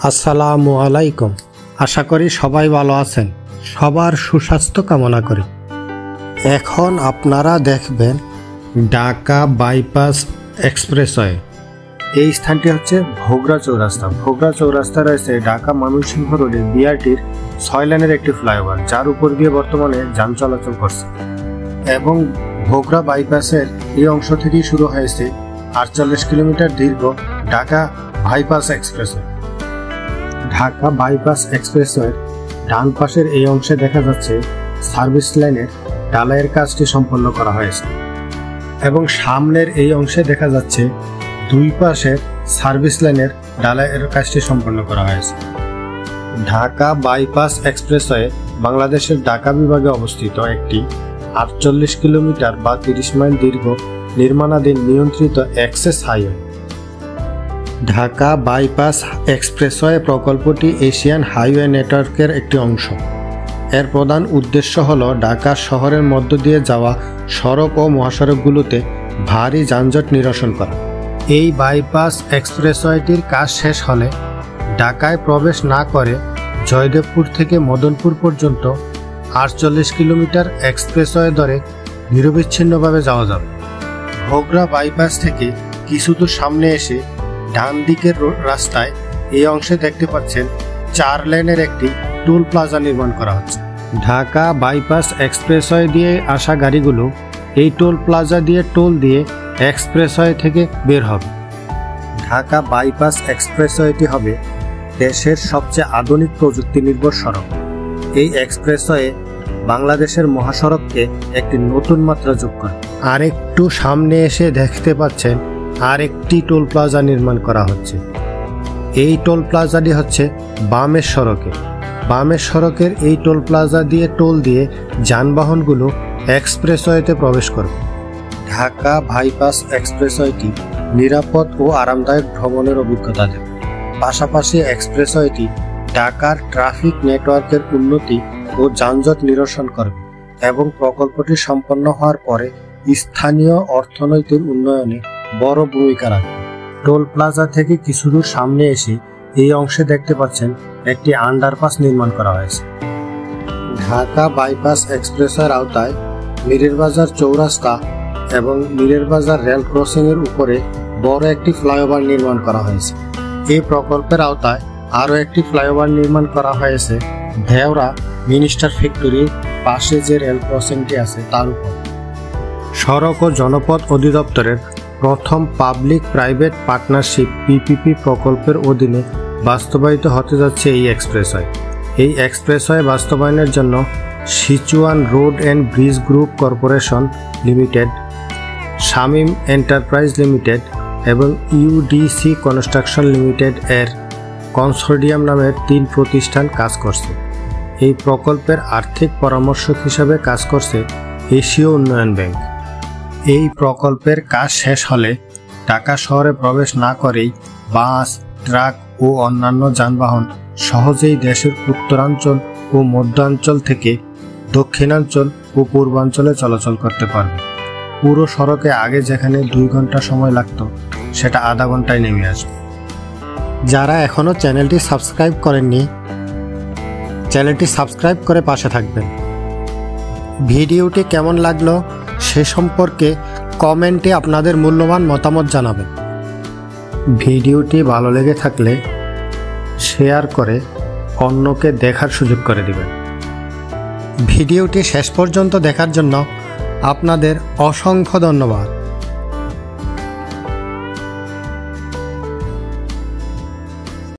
আসসালামু আলাইকুম। আশা করি সবাই ভালো আছেন। সবার সুস্বাস্থ্য কামনা করি। এখন আপনারা দেখবেন ঢাকা বাইপাস এক্সপ্রেসওয়ে। এই স্থানটি হচ্ছে ভোগড়া চৌরাস্তা। ভোগড়া চৌরাস্তা রয়েছে ঢাকা ময়মনসিংহ রোডে বিআরটির 6 লেনের একটি ফ্লাইওভার, যার উপর দিয়ে বর্তমানে যান চলাচল করছে। এবং ভোগড়া বাইপাসের এই অংশ থেকেই শুরু হয়েছে 48 কিলোমিটার দীর্ঘ Dhaka bypass expressway. Dhaka bypass এক্সপ্রেসওয়ের ডান পাশের এই অংশে দেখা যাচ্ছে সার্ভিস লাইনের ঢালাইয়ের কাজটি সম্পন্ন করা হয়েছে এবং সামনের এই অংশে দেখা যাচ্ছে দুই পাশের সার্ভিস লাইনের ঢালাইয়ের কাজটি সম্পন্ন করা হয়েছে। ঢাকা বাইপাস এক্সপ্রেসওয়ে বাংলাদেশের ঢাকা বিভাগে অবস্থিত একটি 48 কিলোমিটার বা 30 মাইল দীর্ঘ নির্মাণাধীন নিয়ন্ত্রিত access highway. Dhaka bypass expressway প্রকল্পটি এশিয়ান হাইওয়ে নেটওয়ার্কের একটি অংশ। এর প্রধান উদ্দেশ্য হল ঢাকা শহরের মধ্য দিয়ে যাওয়া সড়ক ও মহাসড়কগুলোতে ভারী যানজট নিরসন করা। এই বাইপাস এক্সপ্রেসওয়েটির কাজ শেষ হলে ঢাকায় প্রবেশ না করে জয়দেবপুর থেকে মদনপুর পর্যন্ত 48 কিলোমিটার এক্সপ্রেসওয়ে ধরে নিরবিচ্ছিন্নভাবে যাওয়া যাবে। ভোগড়া বাইপাস থেকে কিছু দূর সামনে এসে ডান দিকের রাস্তায় এই অংশে দেখতে পাচ্ছেন 4 লেনের একটি টোল প্লাজা নির্মাণ করা হচ্ছে। ঢাকা বাইপাস এক্সপ্রেসওয়ে দিয়ে আসা গাড়িগুলো এই টোল প্লাজা দিয়ে টোল দিয়ে এক্সপ্রেসওয়ে থেকে বের হবে। ঢাকা বাইপাস এক্সপ্রেসওয়েটি হবে দেশের সবচেয়ে আধুনিক প্রযুক্তি নির্ভর সড়ক। এই এক্সপ্রেসওয়ে বাংলাদেশের মহাসড়ককে একটি নতুন মাত্রা যোগ করে। আর একটু সামনে এসে দেখতে পাচ্ছেন আর একটি টোল প্লাজা নির্মাণ করা হচ্ছে। এই টোল প্লাজাটি হচ্ছে বামের সড়কে। বামের সড়কের এই টোল প্লাজা দিয়ে টোল দিয়ে যানবাহনগুলো এক্সপ্রেসওয়েতে প্রবেশ করবে। ঢাকা বাইপাস এক্সপ্রেসওয়েটি নিরাপদ ও আরামদায়ক ভ্রমণের অভিজ্ঞতা দেবে। পাশাপাশি এক্সপ্রেসওয়েটি ঢাকার ট্রাফিক নেটওয়ার্কের উন্নতি ও যানজট নিরসন করবে এবং প্রকল্পটি সম্পন্ন হওয়ার পরে স্থানীয় অর্থনৈতিক উন্নয়নে বড় ভূমিকা রাখবে। টোল প্লাজা থেকে কিছু দূর সামনে এসে এই অংশে দেখতে পাচ্ছেন একটি আন্ডারপাস নির্মাণ করা হয়েছে। ঢাকা বাইপাস এক্সপ্রেসওয়ের আওতায় মীরের বাজার চৌরাস্তা এবং মীরের বাজার রেল ক্রসিং এর উপরে বড় একটি ফ্লাইওভার নির্মাণ করা হয়েছে। এই প্রকল্পের আওতায় আরও একটি ফ্লাইওভার নির্মাণ করা হয়েছে ধেওড়া মিনিস্টার ফ্যাক্টরির পাশে যে রেল ক্রসিংটি আছে তার উপর। সড়ক ও জনপথ অধিদপ্তরের প্রথম পাবলিক প্রাইভেট পার্টনারশিপ পিপিপি প্রকল্পের অধীনে বাস্তবায়িত হতে যাচ্ছে এই এক্সপ্রেসওয়ে। এই এক্সপ্রেসওয়ে বাস্তবায়নের জন্য Sichuan road and bridge group corporation limited, Shamim enterprise limited এবং ইউডিসি কনস্ট্রাকশন লিমিটেড এর কনসোর্টিয়াম নামের 3 প্রতিষ্ঠান কাজ করছে। এই প্রকল্পের আর্থিক পরামর্শক হিসাবে কাজ করছে এশীয় উন্নয়ন ব্যাংক। এই প্রকল্পের কাজ শেষ হলে ঢাকা শহরে প্রবেশ না করেই বাস, ট্রাক ও অন্যান্য যানবাহন সহজেই দেশের উত্তরাঞ্চল ও মধ্যাঞ্চল থেকে দক্ষিণাঞ্চল ও পূর্বাঞ্চলে চলাচল করতে পারবে। পুরো সড়কে আগে যেখানে 2 ঘন্টা সময় লাগতো সেটা আধা ঘন্টায় নেমে আসবে। যারা এখনও চ্যানেলটি সাবস্ক্রাইব করেননি, চ্যানেলটি সাবস্ক্রাইব করে পাশে থাকবেন। ভিডিওটি কেমন লাগলো সে সম্পর্কে কমেন্টে আপনাদের মূল্যবান মতামত জানাবেন। ভিডিওটি ভালো লেগে থাকলে শেয়ার করে অন্যকে দেখার সুযোগ করে দিবেন। ভিডিওটি শেষ পর্যন্ত দেখার জন্য আপনাদের অসংখ্য ধন্যবাদ।